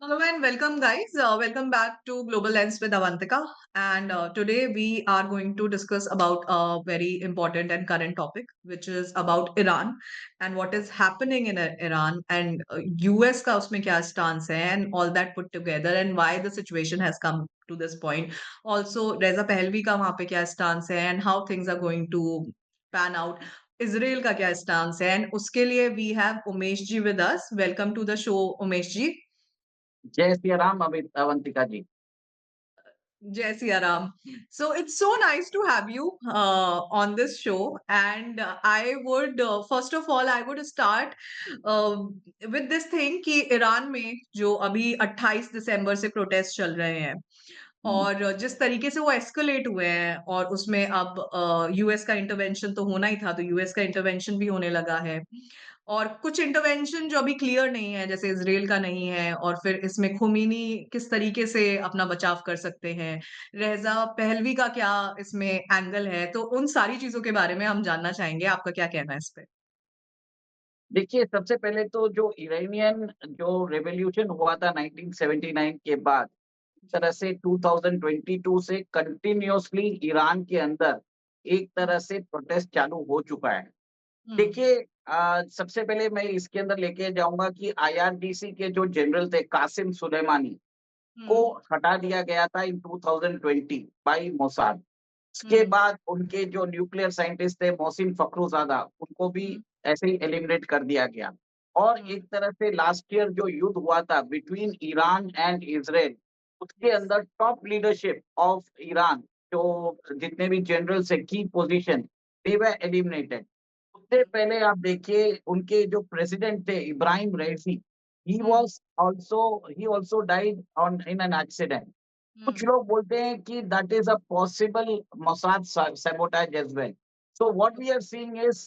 Hello and welcome, guys. Welcome back to Global Lens with Avantika. And today we are going to discuss about a very important and current topic, which is about Iran and what is happening in Iran and US का उसमें क्या stance है and all that put together and why the situation has come to this point. Also, Reza Pahlavi का वहाँ पे क्या stance है and how things are going to pan out. Israel का क्या stance है and उसके लिए we have Umesh ji with us. Welcome to the show, Umesh ji. जय सिया राम अवंतिका जी। Jai Siya Ram. So it's so nice to have you on this show. And I would, first of all, I would start uh, with this thing कि Iran में जो अभी 28 दिसंबर से protest चल रहे हैं हम्म, और जिस तरीके से वो एस्केलेट हुए हैं और उसमें अब यूएस का इंटरवेंशन तो होना ही था, तो यूएस का इंटरवेंशन भी होने लगा है और कुछ इंटरवेंशन जो अभी क्लियर नहीं है, जैसे इजराइल का नहीं है और फिर इसमें खुमीनी किस तरीके से अपना बचाव कर सकते हैं, रज़ा पहलवी का क्या इसमें एंगल है, तो उन सारी चीज़ों के बारे में हम जानना चाहेंगे। आपका क्या कहना है इस पे? देखिए सबसे पहले तो जो इरानियन जो रेवोल्यूशन हुआ था 1979 के बाद, इस जी। तरह से 2022 से कंटिन्यूअसली ईरान के अंदर एक हुँ, तरह से प्रोटेस्ट चालू हो चुका है। हुँ, देखिए सबसे पहले मैं इसके अंदर लेके जाऊँगा कि आईआरजीसी के जो जनरल थे कासिम सुलेमानी को हुँ, हटा दिया गया था इन 2020 बाय मोसाद। उसके हुँ, बाद उनके जो न्यूक्लियर साइंटिस्ट थे मोहसिन फखरुज़ादा, उनको भी हुँ, ऐसे ही एलिमिनेट कर दिया गया। और हुँ, एक तरह से लास्ट ईयर जो युद्ध हुआ था बिटवीन ईरान एंड इज़राइल, उसके यस। अंदर टॉप लीडरशिप ऑफ ईरान जो जितने भी जनरल्स हैं की पोज़ीशन, दे वर एलिमिनेटेड। उससे हुँ, पहले आप देखिए उनके जो प्रेसिडेंट थे Ibrahim Raisi, um, he also died on in an accident. कुछ हुँ, लोग बोलते हैं कि that is a possible Mossad sabotage as well. So what we are seeing is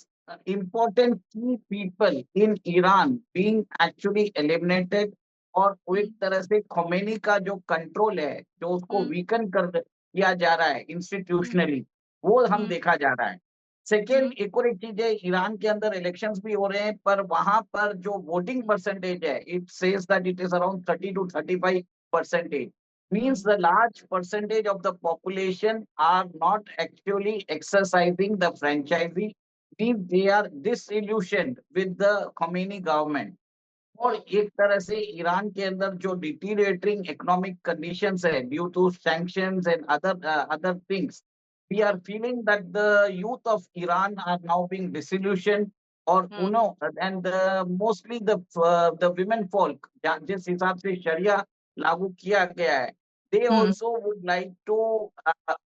important key people in Iran being actually eliminated और वो हुँ, एक तरह से khomeini का जो कंट्रोल है, जो उसको हुँ, वीकन कर किया जा रहा है हुँ, इंस्टीट्यूशनली, वो हम हुँ, देखा जा रहा है। हुँ, सेकंड एक और एक चीज़ है, ईरान के अंदर इलेक्शंस भी हो रहे हैं, पर वहाँ पर जो वोटिंग हुँ, परसेंटेज है, it says that it is around 30 to 35% means hmm, the large percentage of the population are not actually exercising the franchisee, means they are disillusioned with the Khomeini government. और हुँ, एक तरह से Iran के अंदर जो deteriorating economic conditions है due to sanctions and other things, we are um, feeling that the youth of Iran are now being disillusioned और um, and mostly the women folk जिस हिसाब से शरिया लागू किया गया है, they hmm, also would like to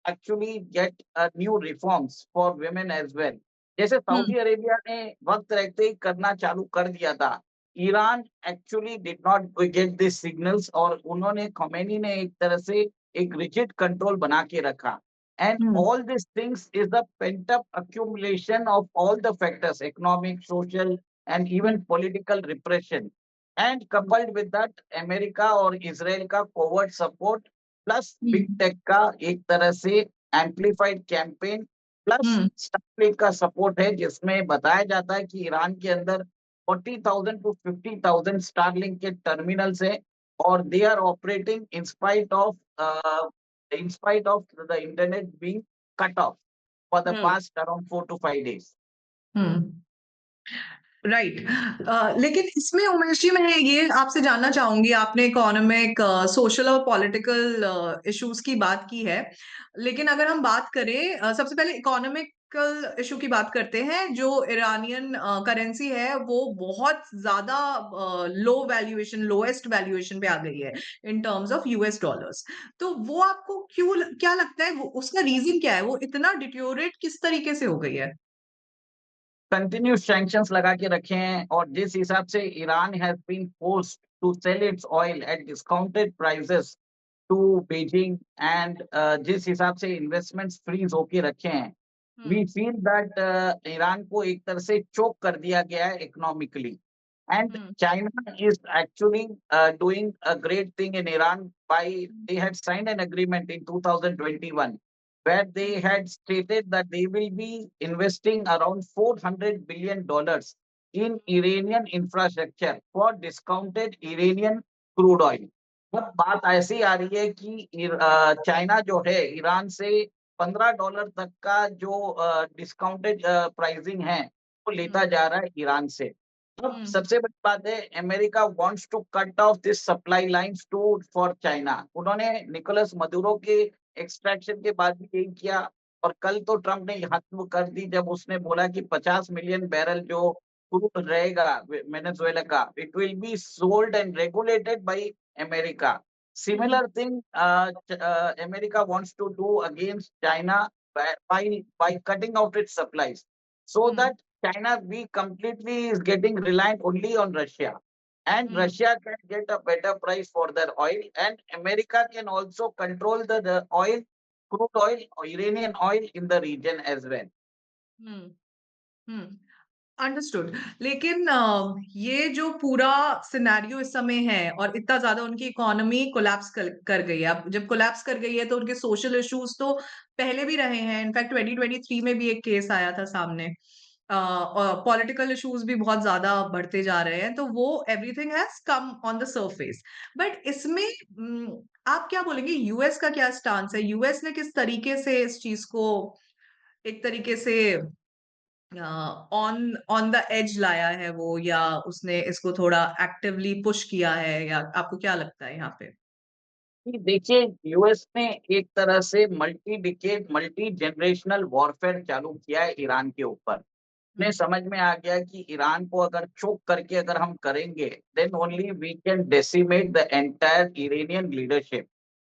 actually get new reforms for women as well. जैसे हुँ, Saudi Arabia ने वक्त रहते ही करना चालू कर दिया था, Iran actually did not get this signals और उन्होंने khomeini ने एक तरह से एक रिजिड कंट्रोल बना के रखा। And hmm, all this things is the pent up accumulation of all the factors, economic, social and hmm, even political repression. And coupled with that, America और इज़राइल का कोवर्ट सपोर्ट प्लस हुँ, big tech का एक तरह से amplified campaign plus हुँ, Starlink का support है, जिसमें बताया जाता है कि ईरान के अंदर 40,000 to 50,000 स्टारलिंक के टर्मिनल्स हैं और they are operating in spite of the internet being cut off for the hmm, past around 4 to 5 days. Hmm. Right. लेकिन इसमें उमेश जी मैं ये आपसे जानना चाहूंगी, आपने इकोनॉमिक, सोशल और पॉलिटिकल इश्यूज की बात की है, लेकिन अगर हम बात करें, सबसे पहले इकोनॉमिकल इशू की बात करते हैं। जो ईरानियन करेंसी है वो बहुत ज्यादा लो वैल्यूएशन, लोएस्ट वैल्यूएशन पे आ गई है in terms of US dollars. तो वो आपको क्या लगता है, वो उसका रीजन क्या है, वो इतना डिट्योरेट किस तरीके से हो गई है? कंटिन्यूअस सैंक्शंस लगा के रखे हैं और जिस हिसाब से Iran has been forced to sell its oil at discounted prices to Beijing and जिस हिसाब से इन्वेस्टमेंट्स फ्रीज होके रखे हैं, we hmm, feel that Iran को एक तरह से चोक कर दिया गया है economically and hmm, China is actually doing a great thing in Iran by they had signed an agreement in 2021 where they had stated that they will be investing around $400 billion in Iranian infrastructure for discounted Iranian crude oil. अब बात ऐसी आ रही है कि China जो है Iran से $15 तक का जो डिस्काउंटेड प्राइसिंग है, वो लेता हुँ, जा रहा है ईरान से। अब हुँ, सबसे बड़ी बात है, America wants to cut off this supply lines to for China. उन्होंने निकोलस मदुरो के एक्सट्रैक्शन के बाद भी यही किया, और कल तो ट्रम्प ने खत्म कर दी जब उसने बोला कि 50 मिलियन बैरल जो क्रूड रहेगा वेनेजुएला का, it will be sold and regulated by America. Hmm, Similar thing, America wants to do against China by cutting out its supplies, so hmm, that China be completely is getting reliant only on Russia, and hmm, Russia can get a better price for their oil, and America can also control the oil, crude oil, or Iranian oil in the region as well. Hmm, hmm. Understood. लेकिन ये जो पूरा scenario इस समय है और इतना ज़्यादा उनकी इकोनॉमी कोलैप्स कर कर गई है। अब जब कोलैप्स कर गई है तो उनके सोशल इश्यूज़ तो पहले भी रहे हैं। इनफैक्ट 2023 में भी एक केस आया था सामने। और पॉलिटिकल इश्यूज़ भी बहुत ज़्यादा बढ़ते जा रहे हैं। तो वो everything has come on the surface. But इसमें आप क्या बोलेंगे यूएस का क्या स्टांस है? यूएस ने किस तरीके से इस चीज़ को एक तरीके से ऑन ऑन द एज लाया है वो, या उसने इसको थोड़ा एक्टिवली पुश किया है, या आपको क्या लगता है यहाँ पे? कि देखिए, यूएस ने एक तरह से multi decade multi generational warfare चालू किया है ईरान के ऊपर। उन्हें हुँ, समझ में आ गया कि ईरान को अगर चोक करके अगर हम करेंगे, then only we can decimate the entire Iranian leadership.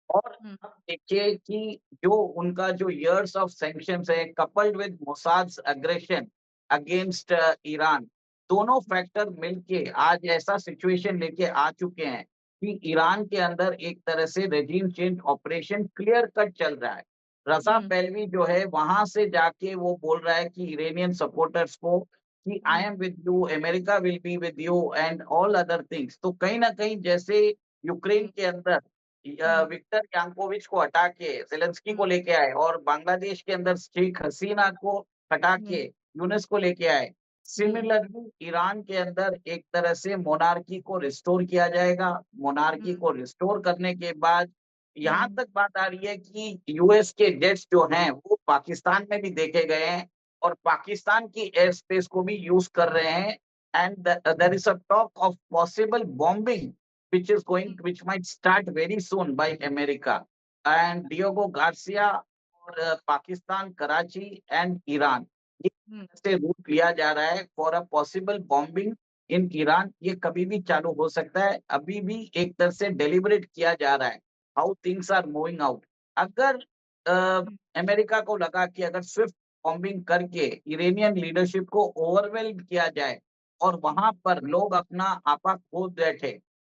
और हुँ, अब देखिए कि जो उनका जो इयर्स ऑफ सैंक्शंस है, coupled with Mossad's aggression against Iran, दोनों फैक्टर मिलके आज ऐसा सिचुएशन लेके आ चुके हैं कि ईरान के अंदर एक तरह से regime change operation clear cut चल रहा है। रज़ा हुँ, पहलवी जो है वहां से जाके वो बोल रहा है कि इरानियन सपोर्टर्स को कि I um, am with you, America will be with you and all other things. तो कहीं ना कहीं जैसे यूक्रेन हुँ, के अंदर हुँ, विक्टर यानुकोविच को हटा के ज़ेलेंस्की हुँ, को लेके आए, और बांग्लादेश के अंदर शेख हसीना को हटा हुँ, के यूनुस को लेके आए। हुँ, सिमिलरली ईरान के अंदर एक तरह से मोनार्की को रिस्टोर किया जाएगा। मोनार्की हुँ, को रिस्टोर करने के बाद यहाँ हुँ, तक बात आ रही है कि यूएस के जेट्स जो हैं वो पाकिस्तान में भी देखे गए हैं, और पाकिस्तान की एयर स्पेस को भी यूज़ कर रहे हैं, and there is a talk of possible bombing which might start very soon by America and Diego Garcia, और पाकिस्तान, कराची एंड ईरान, ये हुँ, से रूट लिया जा रहा है for a possible bombing in Iran. ये कभी भी चालू हो सकता है, अभी भी एक तरह से डेलिब्रेट किया जा रहा है how things are moving out. अगर हुँ, अमेरिका को लगा कि अगर स्विफ्ट बॉम्बिंग करके इरानियन लीडरशिप को ओवरवेल्म किया जाए और वहां पर लोग अपना आपा खो बैठे,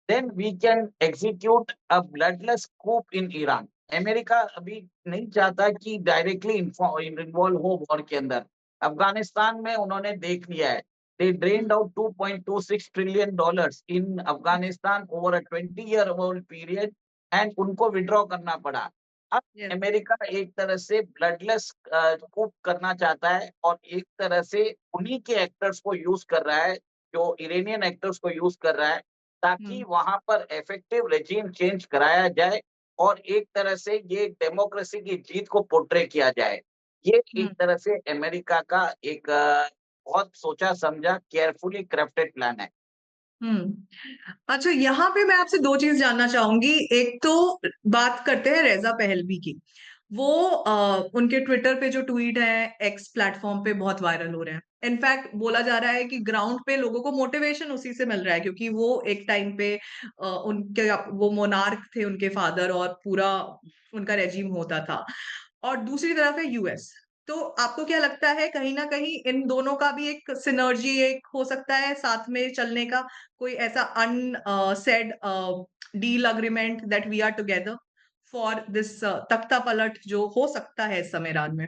then we can execute a bloodless coup in Iran। America अभी नहीं चाहता कि डायरेक्टली इन्वॉल्व हो वॉर के अंदर। अफगानिस्तान में उन्होंने देख लिया है, they hmm, drained out $2.26 trillion in Afghanistan over a 20-year old period, and उनको विड्रॉ करना पड़ा। अब यस, अमेरिका एक तरह से ब्लडलेस coup करना चाहता है, और एक तरह से उन्हीं के एक्टर्स को यूज कर रहा है, जो इरानियन एक्टर्स को यूज कर रहा है, ताकि हुँ, वहाँ पर इफेक्टिव रेजिम चेंज कराया जाए, और एक तरह से ये डेमोक्रेसी की जीत को पोर्ट्रे किया जाए। ये हुँ, एक तरह से अमेरिका का एक बहुत सोचा-समझा केयरफुली क्राफ्टेड प्लान है। हुँ। अच्छा, यहाँ पे मैं आपसे 2 चीज़ जानना चाहूँगी। एक तो बात करते हैं रेज़ा पहलवी की। वो उनके ट्विटर पे जो ट्वीट हैं, एक्स प्लेटफ़ॉर्म पे बहुत वायरल हो रहे हैं। इनफैक्ट बोला जा रहा है कि ग्राउंड पे लोगों को मोटिवेशन उसी से मिल रहा है, क्योंकि वो एक टाइम पे उनके वो मोनार्क थे उनके फादर, और पूरा उनका रेजीम होता था। और दूसरी तरफ है यूएस। तो आपको क्या लगता है कहीं न कहीं इन दोनों का भी एक सिनर्जी एक हो सकता है साथ में चलने का? कोई ऐसा said deal agreement that we are together for this तख्ता पलट जो हो सकता है इस समय ईरान में?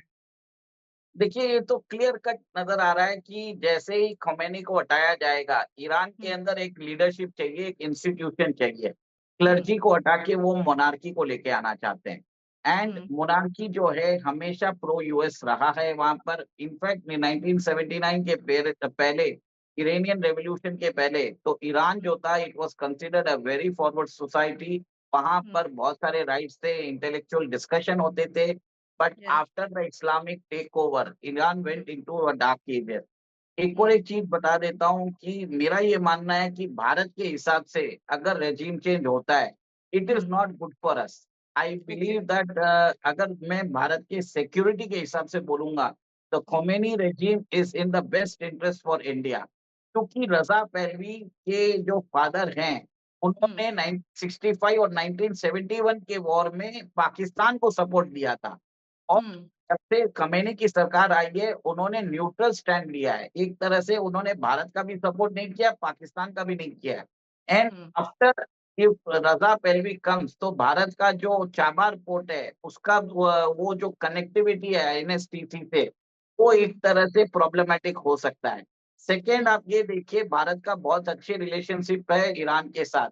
देखिए, ये तो क्लियर कट नज़र आ रहा है कि जैसे ही ख़ोमेनी को हटाया जाएगा, ईरान के हुँ, अंदर एक लीडरशिप चाहिए, एक इंस्टीट्यूशन चाहिए। हुँ, क्लर्जी को हटा के वो मोनार्की को लेके आना चाहते हैं, एंड हुँ, मोनार्की जो है हमेशा प्रो यूएस रहा है वहाँ पर। इनफैक्ट 1979 के पहले इरानियन रेवोल्यूशन के पहले, तो ईरान जो था it was considered a very forward society. वहाँ हुँ, पर बहुत सारे राइट्स थे, इंटेलेक्चुअल डिस्कशन होते थे। But yes, after the Islamic takeover, Iran hmm, went into a dark ages. एक और हुँ, एक चीज़ बता देता हूँ कि मेरा ये मानना है कि भारत के हिसाब से अगर रेजिम चेंज होता है, it is hmm, not good for us. I okay, believe that अगर मैं भारत के सिक्योरिटी के हिसाब से बोलूँगा, the hmm, Khomeini regime is in the best interest for India. क्योंकि रज़ा पहलवी के जो फादर हैं, हुँ, उन्होंने 1965 और 1971 के वॉर में पाकिस्तान को सपोर्ट दिया था। और हुँ, जब से खमेनी की सरकार आई है, उन्होंने न्यूट्रल स्टैंड लिया है। एक तरह से उन्होंने भारत का भी सपोर्ट नहीं किया, पाकिस्तान का भी नहीं किया है। And hmm, after if Raza Pahlavi comes, तो भारत का जो चाबार पोर्ट है, उसका वो जो कनेक्टिविटी है एनएसटीसी से, वो हुँ, एक तरह से प्रॉब्लमैटिक हो सकता है। सेकंड, हुँ, आप ये देखिए, भारत का बहुत अच्छे रिलेशनशिप है ईरान के साथ।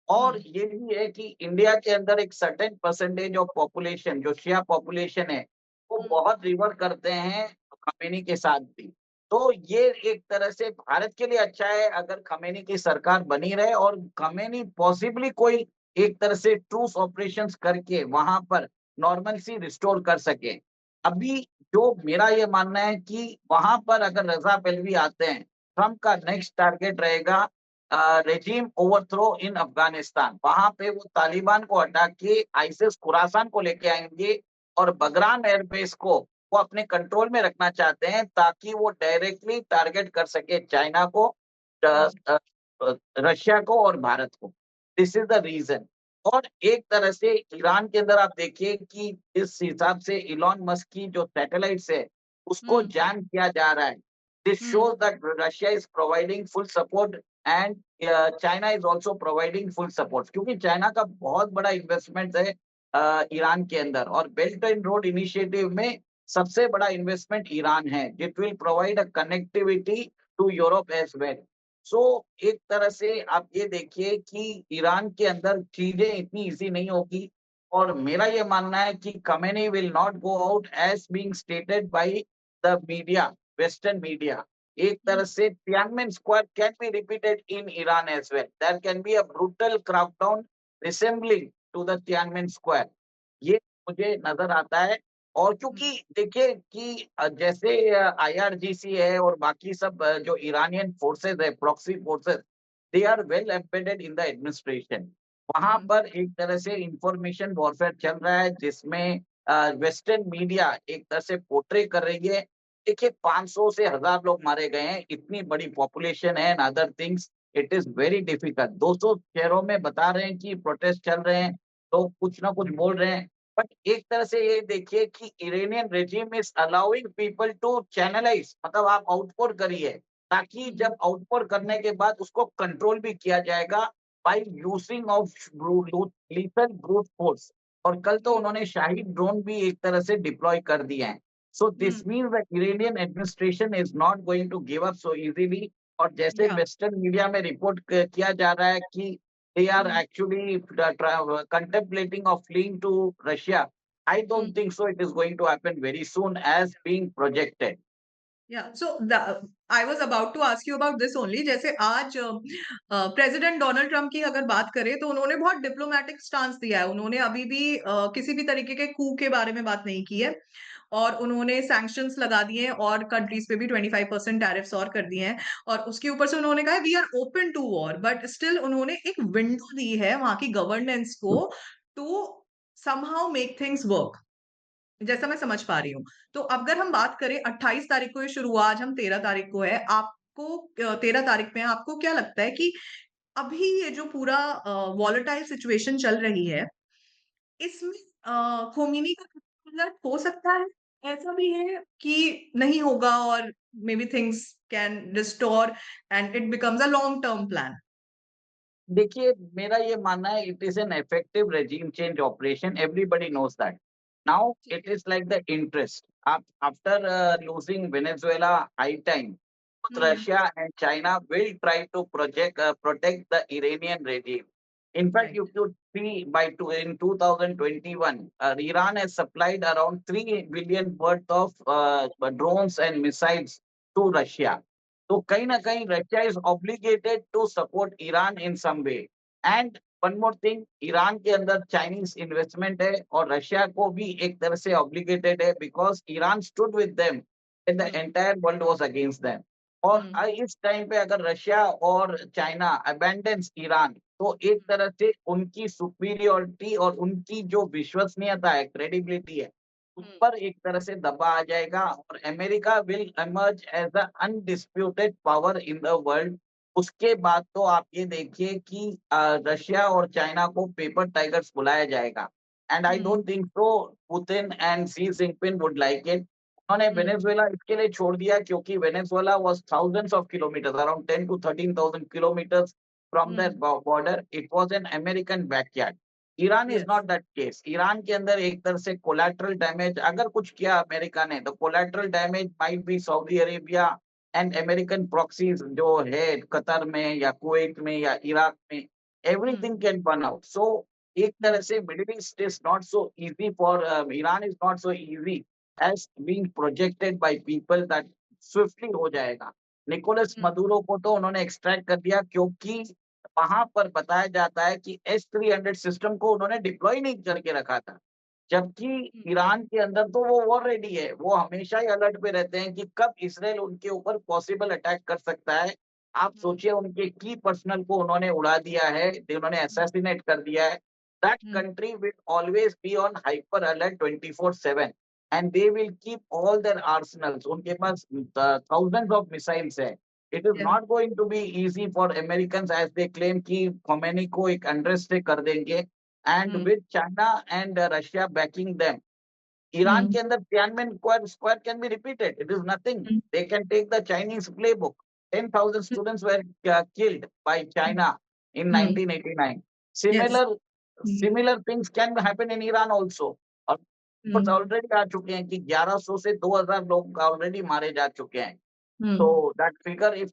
और हुँ, ये भी है कि इंडिया के अंदर एक सर्टेन परसेंटेज ऑफ पॉपुलेशन, जो शिया पॉपुलेशन है, वो हुँ, बहुत रिवर करते हैं खमेनी के साथ भी। तो ये एक तरह से भारत के लिए अच्छा है अगर खमेनी की सरकार बनी रहे और खमेनी पॉसिबली कोई एक तरह से ट्रूस ऑपरेशंस करके वहाँ पर नॉर्मलसी रिस्टोर कर सके। अभी जो मेरा ये मानना है कि वहाँ पर अगर रज़ा पहलवी आते हैं, ट्रम्प का नेक्स्ट टारगेट रहेगा रेजिम ओवरथ्रो इन अफगानिस्तान। वहाँ पे वो तालिबान को हटा के आईसिस खुरासान को लेके आएँगे और बगराम एयरबेस को वो अपने कंट्रोल में रखना चाहते हैं ताकि वो डायरेक्टली टारगेट कर सके चाइना को, हुँ, रशिया को और भारत को। This is the reason. और एक तरह से ईरान के अंदर आप देखिए कि जिस हिसाब से इलॉन मस्क की जो सैटेलाइट्स है, उसको हुँ, जैम किया जा रहा है। This hmm, shows that Russia is providing full support and China is also providing full support, क्योंकि चाइना का बहुत बड़ा इन्वेस्टमेंट है ईरान के अंदर, और बेल्ट एंड रोड इनिशिएटिव में सबसे बड़ा इन्वेस्टमेंट ईरान है। It will provide a connectivity to Europe as well. So एक तरह से आप ये देखिए कि ईरान के अंदर चीज़ें इतनी ईज़ी नहीं होगी, और मेरा ये मानना है कि Khamenei will not go out as being stated by the media, western media. एक हुँ, तरह से Tiananmen Square can be repeated in Iran as well. There can be a brutal crackdown resembling to the Tiananmen Square. ये मुझे नज़र आता है। और हुँ, क्योंकि देखिए कि जैसे आईआरजीसी है और बाकी सब जो इरानियन फोर्सेस है, proxy forces, they are well embedded in the administration. वहाँ हुँ, पर एक तरह से इंफॉर्मेशन वॉरफेयर चल रहा है जिसमें वेस्टर्न मीडिया एक तरह से पोर्ट्रे कर रही है। देखिए 500 से 1000 लोग मारे गए हैं, इतनी बड़ी पॉपुलेशन है and other things, it is very difficult. 200 शहरों में बता रहे हैं कि प्रोटेस्ट चल रहे हैं, लोग कुछ ना कुछ बोल रहे हैं। बट एक तरह से ये देखिए कि Iranian regime is allowing people to channelise, मतलब आप आउटपोर करिए, ताकि हुँ, जब आउटपोर करने के बाद उसको कंट्रोल भी किया जाएगा by using of lethal brute force. और कल तो हुँ, उन्होंने शाही ड्रोन भी एक तरह से डिप्लॉय कर दिए हैं। So this hmm, means that Iranian administration is not going to give up so easily। और जैसे या, वेस्टर्न मीडिया में रिपोर्ट किया जा रहा है कि they are hmm, actually contemplating of fleeing to Russia, I hmm, don't think so it is going to happen very soon as being projected। Yeah, so I was about to ask you about this only। जैसे आज president Donald Trump की अगर बात करें तो उन्होंने बहुत diplomatic stance दिया है। उन्होंने अभी भी किसी भी तरीके के कू के बारे में बात नहीं की है और उन्होंने सैंक्शंस लगा दिए हैं और कंट्रीज पे भी 25% टैरिफ्स और कर दिए हैं और उसके ऊपर से उन्होंने कहा है we are open to war, but still उन्होंने एक विंडो दी है वहां की गवर्नेंस को to somehow make things work, जैसा मैं समझ पा रही हूँ। तो अगर हम बात करें 28 तारीख को ये शुरू हुआ, आज हम 13 तारीख को है। आपको 13 तारीख में आपको क्या लगता है कि अभी ये जो पूरा वॉलेटाइल सिचुएशन चल रही है, इसमें खोमेनी का रिजल्ट हो सकता है? ऐसा भी है कि नहीं होगा और maybe things can restore and it becomes a long term plan? देखिए, मेरा ये मानना है it is an effective regime change operation, everybody knows that. Now ठीक इट है। Is like the interest. आप after losing Venezuela high time, both um, Russia and China will try to protect the Iranian regime. In fact, you right. could see in 2021, Iran has supplied around 3 billion worth of drones and missiles to Russia. तो कहीं ना कहीं Russia is obligated to support Iran in some way. And one more thing, Iran के अंदर Chinese investment है और Russia को भी एक तरह से ऑब्लिगेटेड है, because Iran stood with them and the hmm, entire world was against them. और हुँ, इस टाइम पे अगर रशिया और चाइना अबैंडन्स ईरान, तो एक हुँ, तरह से उनकी सुपीरियरिटी और उनकी जो विश्वसनीयता है, क्रेडिबिलिटी है, उस हुँ, पर एक तरह से दबा आ जाएगा और America will emerge as the undisputed power in the world. उसके बाद तो आप ये देखिए कि रशिया और चाइना को पेपर टाइगर्स बुलाया जाएगा। And I hmm, don't think so Putin and Xi Jinping would like it. उन्होंने हुँ, वेनेजुएला इसके लिए छोड़ दिया क्योंकि Venezuela was thousands of kilometres, around 10 to 13,000 kilometres from hmm, that border. It was an American backyard. Iran is yes, not that case. Iran के अंदर एक तरह से कोलैटरल डैमेज अगर कुछ किया अमेरिका ने, तो collateral damage might be Saudi Arabia and American proxies जो है कतर में या कुवैत में या इराक में, hmm, everything can burn out. So एक हुँ, तरह से Middle East is not so easy for Iran, is not so easy as being projected by people that swiftly हो जाएगा। निकोलस हुँ, मदुरो को तो उन्होंने एक्सट्रैक्ट कर दिया क्योंकि वहाँ पर बताया जाता है कि एस-300 सिस्टम को उन्होंने डिप्लॉय नहीं करके रखा था। जबकि हुँ, ईरान के अंदर तो वो वॉर रेडी है, वो हमेशा ही अलर्ट पे रहते हैं कि कब इसराइल उनके ऊपर पॉसिबल अटैक कर सकता है। आप हुँ, सोचिए उनके की पर्सनल को उन्होंने उड़ा दिया है, उन्होंने हुँ, असैसिनेट कर दिया है। That um, country will always be on hyper alert 24/7 and they will keep all their arsenals. उनके पास थाउज़ेंड्स ऑफ मिसाइल्स हैं। It is या not going to be easy for Americans as they claim कि khomeini को एक unrest से कर देंगे। And hmm, with China and Russia banking them, Iran हुँ, के अंदर Tiananmen square can be repeated. It is nothing. Hmm, they can take the Chinese playbook. 10,000 hmm, students were killed by China in hmm, 1989. Yes, Similar hmm, similar things can happen in Iran also. और हुँ, already आ चुके हैं कि 1100 से 2000 लोग already मारे जा चुके हैं। हुँ, So that figure, if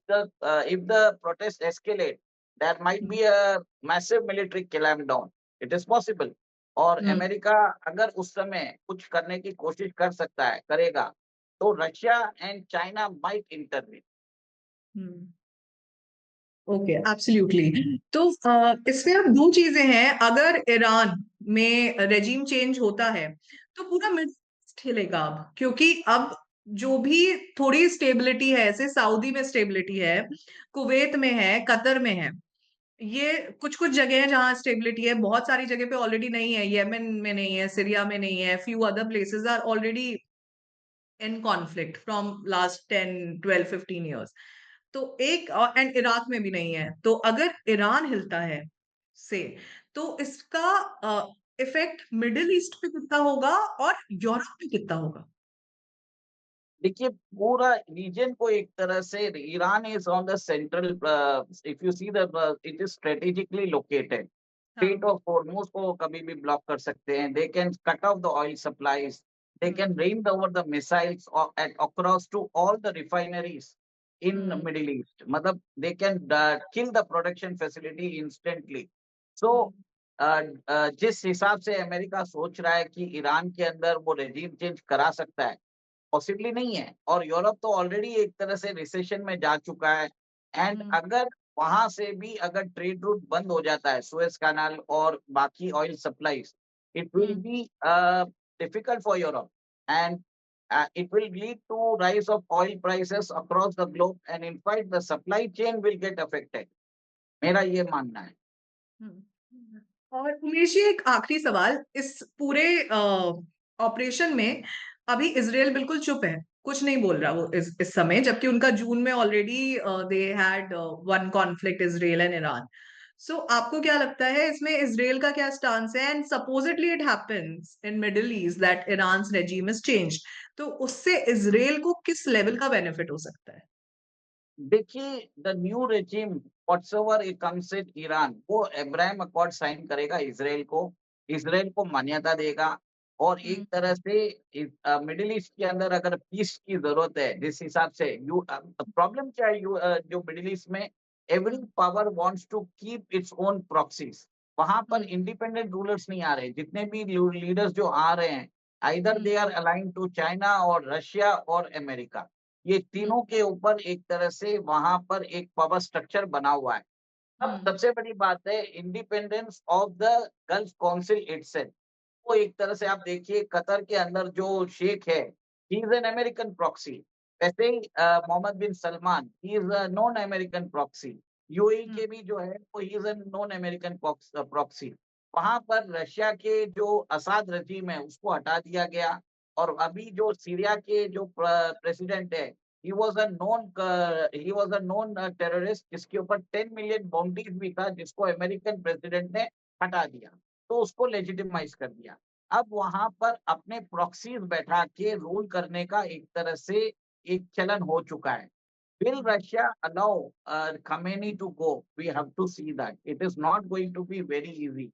the protests escalate, there might hmm, be a massive military clampdown. It is possible. और हुँ, अमेरिका अगर उस समय कुछ करने की कोशिश कर सकता है, करेगा, तो Russia and China might intervene. Hmm. Okay, absolutely. तो इसमें अब 2 चीज़ें हैं, अगर ईरान में रेजिम चेंज होता है, तो पूरा मिडल ईस्ट हिलेगा अब, क्योंकि अब जो भी थोड़ी स्टेबिलिटी है, जैसे सऊदी में स्टेबिलिटी है, कुवैत में है, कतर में है, ये कुछ-कुछ जगह है जहाँ स्टेबिलिटी है, बहुत सारी जगह पे ऑलरेडी नहीं है, येमेन में नहीं है, सीरिया में नहीं है, few other places are already in conflict from last 10, 12, 15 years. तो एक एंड इराक में भी नहीं है। तो अगर ईरान हिलता है से, तो इसका इफेक्ट मिडिल ईस्ट पे कितना होगा और यूरोप पे कितना होगा? देखिए पूरा रीजन को एक तरह से, Iran is on the central, if you see the it is strategically located. Strait हाँ। ऑफ हॉर्मुज को कभी भी ब्लॉक कर सकते हैं। They can cut off the oil supplies. They um, can rain over the missiles at across to all the refineries in um, Middle East. मतलब they can kill the production facility instantly. So um, जिस हिसाब से America सोच रहा है कि Iran के अंदर वो रेजिम चेंज करा सकता है, पॉसिबली नहीं है। और यूरोप तो ऑलरेडी एक तरह से रिसेशन में जा चुका है। एंड हुँ, अगर वहां से भी अगर ट्रेड रूट बंद हो जाता है, सुएज कैनाल और बाकी oil supplies, it will hmm, be difficult for Europe. And it will lead to rise of oil prices across the globe, and in fact the supply chain will get affected। मेरा ये मानना है। हुँ। और उमेश जी, एक आखिरी सवाल, इस पूरे ऑपरेशन में अभी इज़राइल बिल्कुल चुप है, कुछ नहीं बोल रहा वो इस समय, जबकि उनका जून में already they had one conflict, Israel and Iran. So आपको क्या लगता है इसमें इज़राइल का क्या स्टांस है? And supposedly it happens in Middle East that Iran's regime is changed, तो उससे इज़राइल को किस लेवल का बेनिफिट हो सकता है? देखिए the new regime whatsoever it comes with Iran, वो अब्राहम अकॉर्ड साइन करेगा इसराइल को मान्यता देगा। और एक हुँ, तरह से मिडिल ईस्ट के अंदर अगर पीस की जरूरत है, जिस हिसाब से यू प्रॉब्लम क्या है, जो मिडिल ईस्ट में every hmm, power wants to keep its own proxies. वहां पर हुँ, इंडिपेंडेंट रूलर्स नहीं आ रहे। जितने भी लीडर्स जो आ रहे हैं, either hmm, they are aligned to China और रशिया और अमेरिका। ये तीनों के ऊपर एक तरह से वहां पर एक पावर स्ट्रक्चर बना हुआ है। अब हम्म। सबसे बड़ी बात है independence of the gulf council itself. वो एक तरह से आप देखिए कतर के अंदर जो शेख है, he is an American proxy. वैसे ही Mohammed bin Salman, he is a non American proxy. UAE hmm. के भी जो है वो he is an non American proxy. वहां पर रशिया के जो असाद रजीम है उसको हटा दिया गया, और अभी जो सीरिया के जो प्रेसिडेंट है, he was a known terrorist, जिसके ऊपर 10 मिलियन बाउंटीज भी था, जिसको अमेरिकन प्रेसिडेंट ने हटा दिया, तो उसको लेजिटिमाइज कर दिया। अब वहां पर अपने प्रॉक्सीज बैठा के रूल करने का एक तरह से एक चलन हो चुका है। Will hmm. Russia allow Khamenei to go? We have to see that. It is not going to be very easy.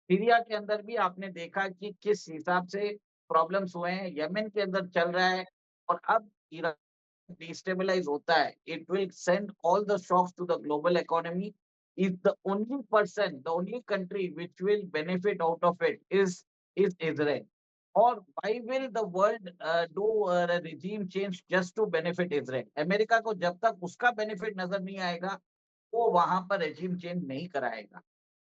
Syria के अंदर भी आपने देखा कि किस हिसाब से प्रॉब्लम्स हुए हैं, यमन के अंदर चल रहा है, और अब ईरान डिस्टेबलाइज होता है, it will send all the shocks to the global economy. Is the only person, the only country which will benefit out of it is Israel. और why will the world do a regime change just to benefit Israel? America को जब तक उसका benefit नजर नहीं आएगा, वो वहां पर रेजिम चेंज नहीं कराएगा,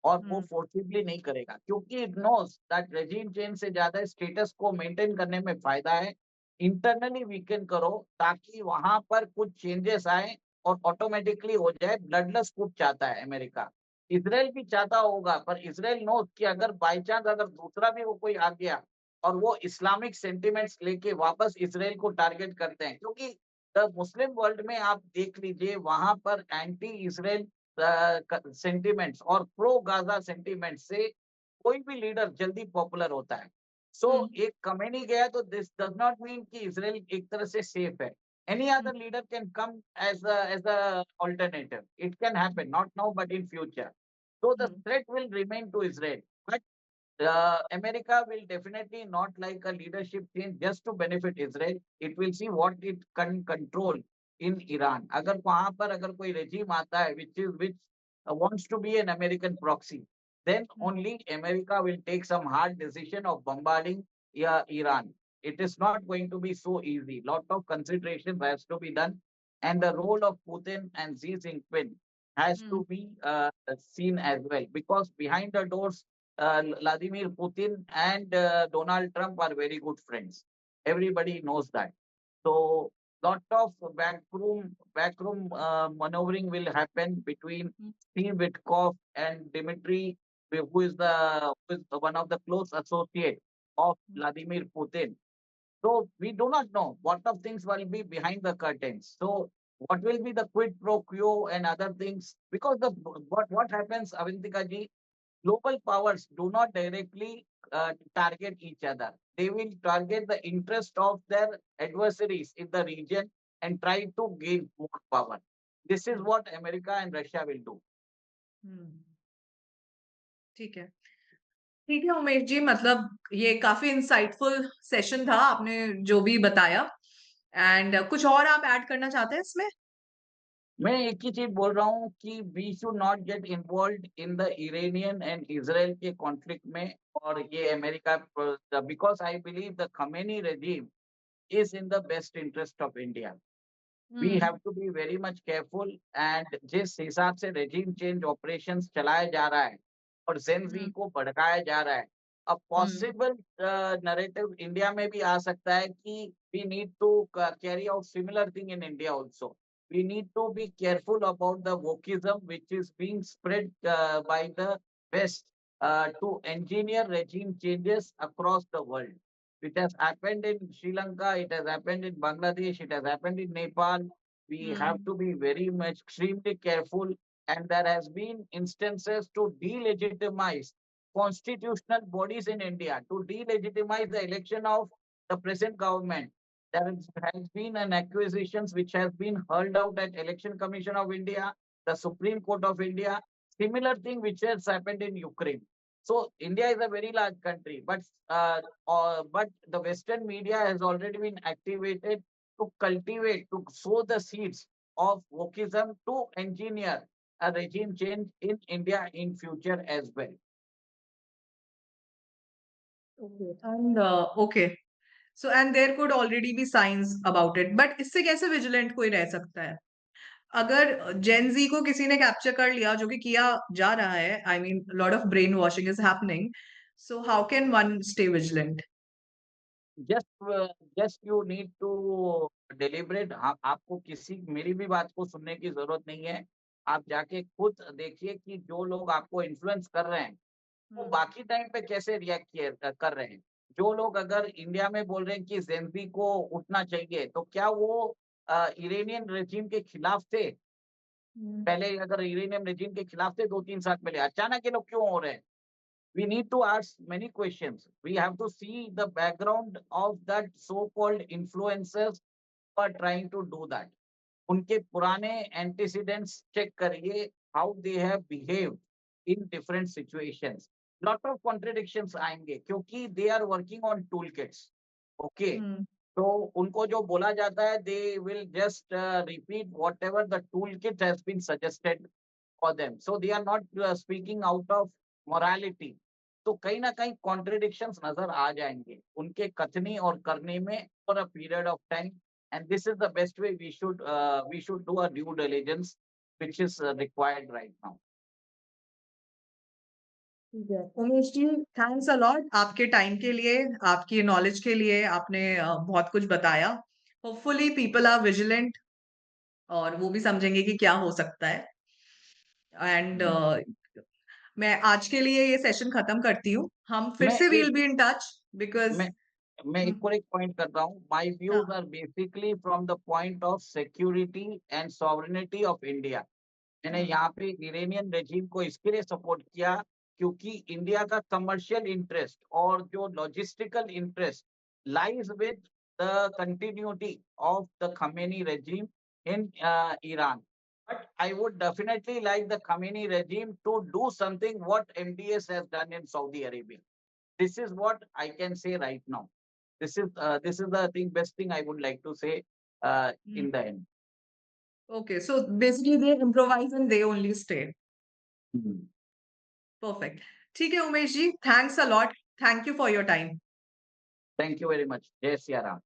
और वो हम्म। फोर्सिबली नहीं करेगा, क्योंकि it knows that regime change से ज्यादा स्टेटस को मेंटेन करने में फायदा है। इंटरनली वीकन करो ताकि वहां पर कुछ चेंजेस आए और ऑटोमेटिकली हो जाए। ब्लडलेस कुछ चाहता है अमेरिका, इसराइल भी चाहता होगा, पर इसराइल नोस कि अगर बाई चांस अगर दूसरा भी वो कोई आ गया और वो इस्लामिक सेंटिमेंट्स लेके वापस इसराइल को टारगेट करते हैं, क्योंकि मुस्लिम वर्ल्ड में आप देख लीजिए वहां पर एंटी इसराइल सेंटिमेंट्स और प्रो गाजा सेंटिमेंट्स से कोई भी लीडर जल्दी पॉपुलर होता है। सो हम्म। एक कमेनी गया तो दिस डज नॉट मीन कि इसराइल एक तरह से सेफ है। Any hmm. Other leader can come as a alternative, it can happen, not now but in future. So the hmm. threat will remain to Israel. But America will definitely not like a leadership change just to benefit Israel. It will see what it can control in Iran. अगर वहां पर अगर कोई regime आता है which wants to be an American proxy, then hmm. only America will take some hard decision of bombarding Iran. It is not going to be so easy. Lot of consideration has to be done, and the role of Putin and Xi Jinping has hmm. to be seen as well, because behind the doors Vladimir Putin and Donald Trump are very good friends. Everybody knows that. So lot of backroom maneuvering will happen between hmm. Steve Witkoff and Dmitry, who is one of the close associate of Vladimir Putin. So we do not know what of things will be behind the curtains. So what will be the quid pro quo and other things? Because what happens, Avantika ji, global powers do not directly target each other. They will target the interest of their adversaries in the region and try to gain more power. This is what America and Russia will do. हम्म। ठीक है। ठीक है उमेश जी, मतलब ये काफी insightful session था, आपने जो भी बताया। एंड कुछ और आप ऐड करना चाहते हैं इसमें? मैं एक ही चीज बोल रहा हूँ कि we should not get involve in the Iranian and Israel के कॉन्फ्लिक्ट में, और ये America, because I believe the Khamenei regime is in the best interest of India. We hmm. have to be very much careful, and जिस हिसाब से regime change operations चलाया जा रहा है और Gen Z हम्म। को भड़काया जा रहा है, a hmm. possible narrative India में भी आ सकता है कि we need to carry out similar thing in India also. We need to be careful about the wokeism which is being spread by the West to engineer regime changes across the world. It has happened in Sri Lanka, it has happened in Bangladesh, it has happened in Nepal. We have hmm. to be very much extremely careful. And there has been instances to delegitimize constitutional bodies in India, to delegitimize the election of the present government. Has been an accusations which has been hurled out at Election Commission of India, the Supreme Court of India. Similar thing which has happened in Ukraine. So India is a very large country, but the Western media has already been activated to cultivate, to sow the seeds of wokeism to engineer a regime change in India in future as well. Okay and okay, so and there could already be signs about it, but इससे कैसे vigilant कोई रह सकता है? अगर जेन जी को किसी ने कैप्चर कर लिया, जो कि किया जा रहा है, I mean lot of brain washing is happening, so how can one stay vigilant? Just you need to deliberate. आपको किसी मेरी भी बात को सुनने की जरूरत नहीं है। आप जाके खुद देखिए कि जो लोग आपको इन्फ्लुएंस कर रहे हैं वो बाकी टाइम पे कैसे रिएक्ट कर रहे हैं। जो लोग अगर इंडिया में बोल रहे हैं कि जेंजी को उठना चाहिए, तो क्या वो इरानियन रेजिम के खिलाफ थे? पहले अगर इरानियन रेजिम के खिलाफ थे 2-3 साल पहले, अचानक ये लोग क्यों हो रहे हैं? We need to ask many questions. We have to see the background of that so-called influencers who are trying to do that. उनके पुराने antecedents check करिए, how they have behaved in different situations. Lot of contradictions आएंगे क्योंकि they are working on toolkits. Okay. तो उनको जो बोला जाता है, they will just repeat whatever the toolkit has been suggested for them. So they are not speaking out of morality. तो कहीं ना कहीं कॉन्ट्रडिक्शंस नजर आ जाएंगे उनके कथनी और करने में for a period of time. And this is the best way we should do a due diligence which is required right now. ठीक है Umesh ji, thanks a lot आपके टाइम के लिए, आपकी नॉलेज के लिए। आपने बहुत कुछ बताया। होपफुली पीपल आर विजिलेंट और वो भी समझेंगे कि क्या हो सकता है। एंड मैं आज के लिए ये सेशन खत्म करती हूँ। हम फिर मैं से एक will be in touch because मैं मैं एक और एक पॉइंट कर रहा हूँ। माय व्यूज हाँ। Are basically from the point of security and sovereignty of India. मैंने हम्म, यहाँ पे इरानियन रेजिम को इसके लिए सपोर्ट किया क्योंकि इंडिया का कमर्शियल इंटरेस्ट और जो logistical interest lies with the continuity of the Khamenei regime in Iran. But I would definitely like the Khamenei regime to do something what MBS has done in Saudi Arabia. This is what I can say right now. This is the thing best thing I would like to say in the end. Okay so basically they improvise and they only stay. Mhm. Perfect. ठीक है Umesh ji, thanks a lot. Thank you for your time. Thank you very much. Jai Siya Ram.